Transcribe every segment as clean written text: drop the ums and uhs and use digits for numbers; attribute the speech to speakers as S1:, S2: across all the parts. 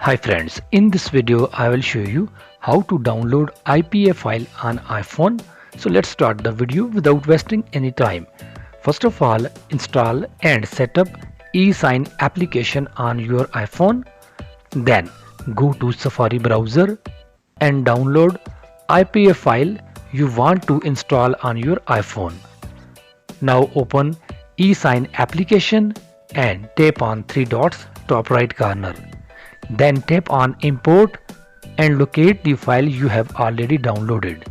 S1: Hi friends, in this video I will show you how to download IPA file on iPhone. So let's start the video without wasting any time. First of all, install and set up eSign application on your iPhone. Then go to Safari browser and download IPA file you want to install on your iPhone. Now open eSign application and tap on three dots top right corner. Then tap on import and locate the file you have already downloaded.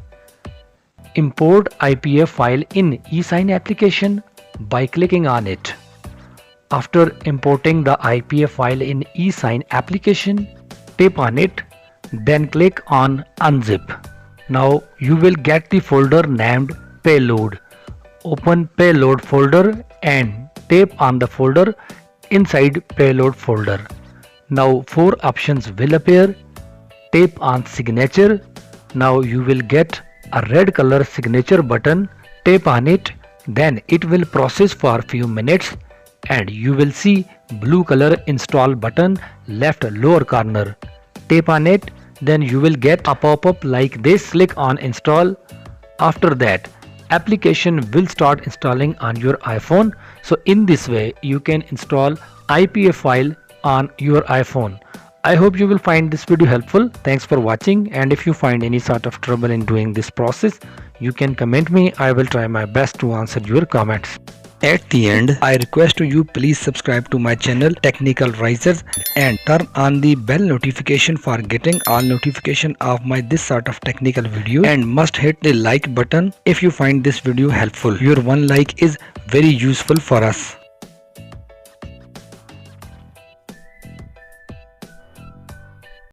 S1: Import IPA file in eSign application by clicking on it. After importing the IPA file in eSign application, tap on it, then click on unzip. Now you will get the folder named payload. Open payload folder and tap on the folder inside payload folder. Now four options will appear. Tap on signature. Now you will get a red color signature button. Tap on it. Then it will process for a few minutes and you will see blue color install button left lower corner. Tap on it. Then you will get a pop-up like this. Click on install. After that, application will start installing on your iPhone. So in this way you can install IPA file on your iPhone. I hope you will find this video helpful. Thanks for watching, and if you find any sort of trouble in doing this process, you can comment me. I will try my best to answer your comments. At the end, I request you please subscribe to my channel Technical Risers and turn on the bell notification for getting all notification of my this sort of technical video, and must hit the like button if you find this video helpful. Your one like is very useful for us.